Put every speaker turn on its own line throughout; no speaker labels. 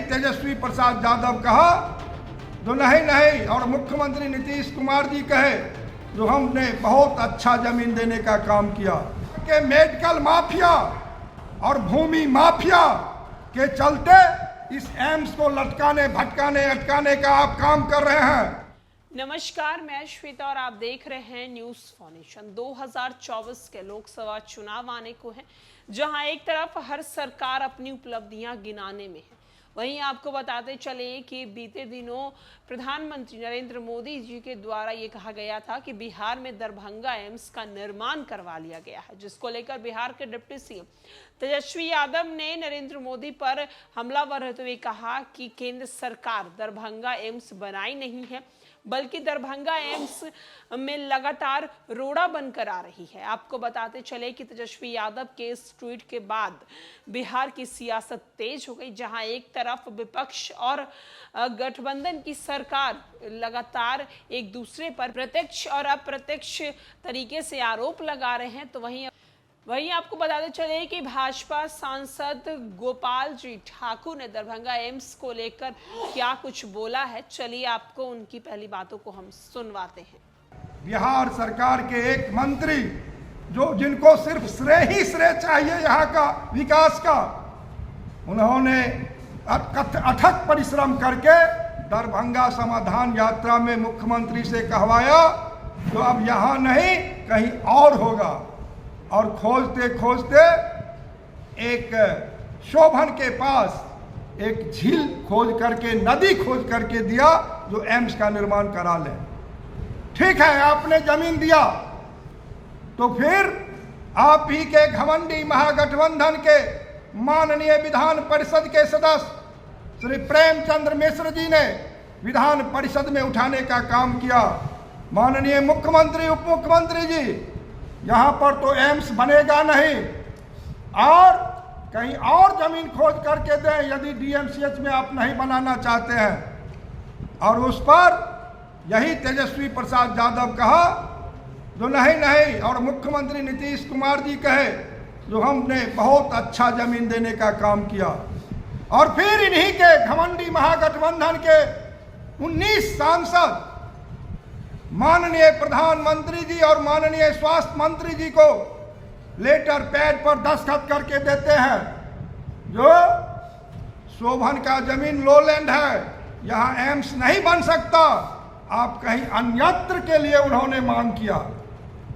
तेजस्वी प्रसाद यादव कहा जो नहीं और मुख्यमंत्री नीतीश कुमार जी कहे जो हमने बहुत अच्छा जमीन देने का काम किया कि मेडिकल माफिया और भूमि माफिया के चलते इस एम्स को लटकाने भटकाने अटकाने का आप काम कर रहे हैं।
नमस्कार, मैं श्वेता और आप देख रहे हैं न्यूज फाउंडेशन। 2024 के लोकसभा चुनाव आने को है, जहां एक तरफ हर सरकार अपनी उपलब्धियां गिनाने में है, वहीं आपको बताते चले कि बीते दिनों प्रधानमंत्री नरेंद्र मोदी जी के द्वारा ये कहा गया था कि बिहार में दरभंगा एम्स का निर्माण करवा लिया गया है, जिसको लेकर बिहार के डिप्टी सीएम तेजस्वी यादव ने नरेंद्र मोदी पर हमलावर होते हुए कहा कि केंद्र सरकार दरभंगा एम्स बनाई नहीं है, बल्कि दरभंगा एम्स में लगातार रोड़ा बनकर आ रही है। आपको बताते चले कि तेजस्वी यादव के इस ट्वीट के बाद बिहार की सियासत तेज हो गई, जहां एक तरफ विपक्ष और गठबंधन की सरकार लगातार एक दूसरे पर प्रत्यक्ष और अप्रत्यक्ष तरीके से आरोप लगा रहे हैं, तो वहीं आपको बताते चले कि भाजपा सांसद गोपाल जी ठाकुर ने दरभंगा एम्स को लेकर क्या कुछ बोला है। चलिए आपको उनकी पहली बातों को हम सुनवाते हैं।
बिहार सरकार के एक मंत्री जो जिनको सिर्फ श्रेय चाहिए यहाँ का विकास का, उन्होंने अथक परिश्रम करके दरभंगा समाधान यात्रा में मुख्यमंत्री से कहवाया तो अब यहाँ नहीं कहीं और होगा, और खोजते खोजते एक शोभन के पास एक झील खोज करके नदी खोज करके दिया जो एम्स का निर्माण करा ले। ठीक है, आपने जमीन दिया तो फिर आप ही के घमंडी महागठबंधन के माननीय विधान परिषद के सदस्य श्री प्रेमचंद्र मिश्र जी ने विधान परिषद में उठाने का काम किया। माननीय मुख्यमंत्री उप मुख्यमंत्री जी, यहाँ पर तो एम्स बनेगा नहीं और कहीं और जमीन खोज करके दें यदि डीएमसीएच में आप नहीं बनाना चाहते हैं। और उस पर यही तेजस्वी प्रसाद यादव कहा जो नहीं और मुख्यमंत्री नीतीश कुमार जी कहे जो हमने बहुत अच्छा जमीन देने का काम किया। और फिर इन्हीं के घमंडी महागठबंधन के 19 सांसद माननीय प्रधानमंत्री जी और माननीय स्वास्थ्य मंत्री जी को लेटर पैड पर दस्तखत करके देते हैं जो शोभन का जमीन लोलैंड है, यहाँ एम्स नहीं बन सकता, आप कहीं अन्यत्र के लिए उन्होंने मांग किया।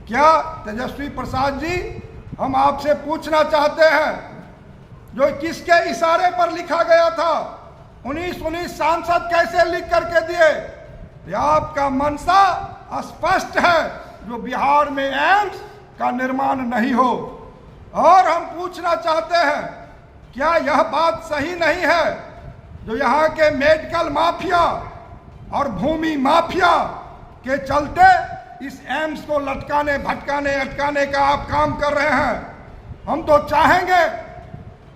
क्या तेजस्वी प्रसाद जी, हम आपसे पूछना चाहते हैं जो किसके इशारे पर लिखा गया था 19 सांसद कैसे लिख करके दिए? आपका मनसा स्पष्ट है जो बिहार में एम्स का निर्माण नहीं हो। और हम पूछना चाहते हैं क्या यह बात सही नहीं है जो यहाँ के मेडिकल माफिया और भूमि माफिया के चलते इस एम्स को लटकाने भटकाने अटकाने का आप काम कर रहे हैं। हम तो चाहेंगे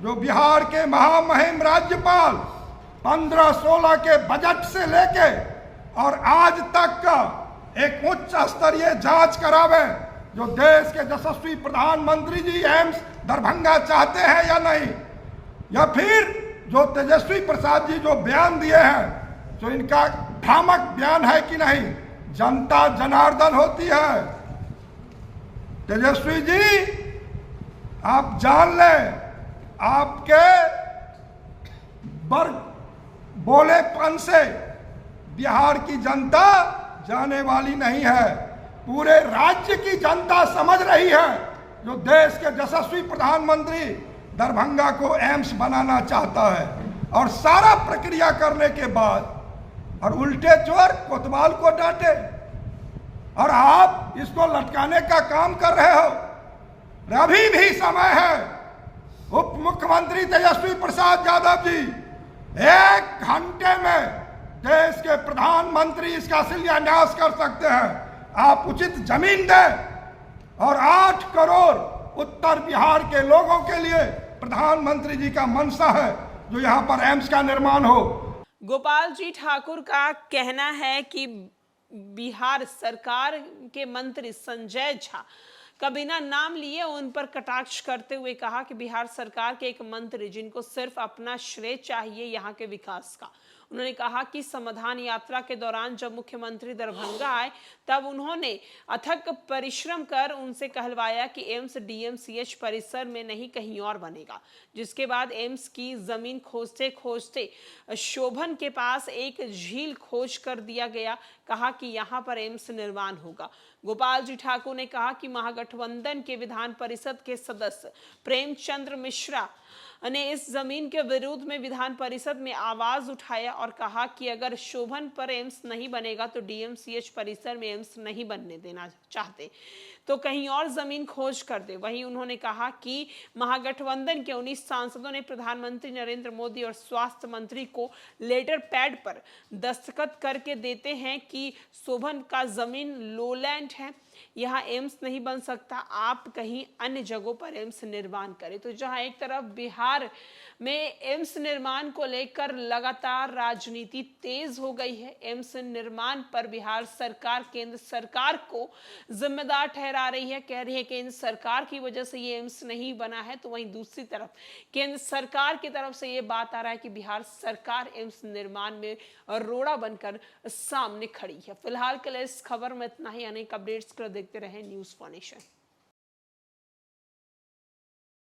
जो बिहार के महामहिम राज्यपाल 15-16 के बजट से लेके और आज तक का एक उच्च स्तरीय जांच करावे जो देश के यशस्वी प्रधानमंत्री जी एम्स दरभंगा चाहते हैं या नहीं, या फिर जो तेजस्वी प्रसाद जी जो बयान दिए हैं जो इनका भ्रामक बयान है कि नहीं। जनता जनार्दन होती है। तेजस्वी जी, आप जान लें आपके बोलेपन से बिहार की जनता जाने वाली नहीं है, पूरे राज्य की जनता समझ रही है जो देश के यशस्वी प्रधानमंत्री दरभंगा को एम्स बनाना चाहता है। और सारा प्रक्रिया करने के बाद और उल्टे चोर कोतवाल को डांटे और आप इसको लटकाने का काम कर रहे हो। अभी भी समय है। उप मुख्यमंत्री तेजस्वी प्रसाद यादव जी 1 घंटे में देश के प्रधानमंत्री इसका शिलान्यास कर सकते हैं। आप उचित जमीन दें और 8 करोड़ उत्तर बिहार के लोगों के लिए प्रधानमंत्री जी का मंशा है जो यहाँ पर एम्स का निर्माण हो।
गोपाल जी ठाकुर का कहना है कि बिहार सरकार के मंत्री संजय झा का बिना नाम लिए उन पर कटाक्ष करते हुए कहा कि बिहार सरकार के एक मंत्री जिनको सिर्फ अपना श्रेय चाहिए यहाँ के विकास का। उन्होंने कहा कि समाधान यात्रा के दौरान जब मुख्यमंत्री दरभंगा आए तब उन्होंने अथक परिश्रम कर उनसे कहलवाया कि एम्स डीएमसीएच परिसर में नहीं कहीं और बनेगा, जिसके बाद एम्स की जमीन खोजते खोजते शोभन के पास एक झील खोज कर दिया गया। कहा कि यहाँ पर एम्स निर्माण होगा। गोपाल जी ठाकुर ने कहा कि महागठबंधन के विधान परिषद के सदस्य प्रेमचंद्र मिश्रा ने इस जमीन के विरोध में विधान परिषद में आवाज उठाया और कहा कि अगर शोभन पर एम्स नहीं बनेगा तो डीएमसीएच परिसर में एम्स नहीं बनने देना चाहते तो कहीं और जमीन खोज कर दे। वहीं उन्होंने कहा कि महागठबंधन के 19 सांसदों ने प्रधानमंत्री नरेंद्र मोदी और स्वास्थ्य मंत्री को लेटर पैड पर दस्तखत करके देते हैं कि शोभन का जमीन लोलैंड है, यहाँ एम्स नहीं बन सकता, आप कहीं अन्य जगहों पर एम्स निर्माण करें। तो जहां एक तरफ बिहार में एम्स निर्माण को लेकर लगातार राजनीति तेज हो गई है, एम्स निर्माण पर बिहार सरकार केंद्र सरकार को जिम्मेदार ठहरा रही है, कह रही है कि केंद्र सरकार की वजह से ये एम्स नहीं बना है। तो वहीं दूसरी तरफ केंद्र सरकार की तरफ से ये बात आ रहा है कि बिहार सरकार एम्स निर्माण में रोड़ा बनकर सामने खड़ी है। फिलहाल के लिए इस खबर में इतना ही। अनेक अपडेट्स कर देखते रहे न्यूज़ फॉर नेशन।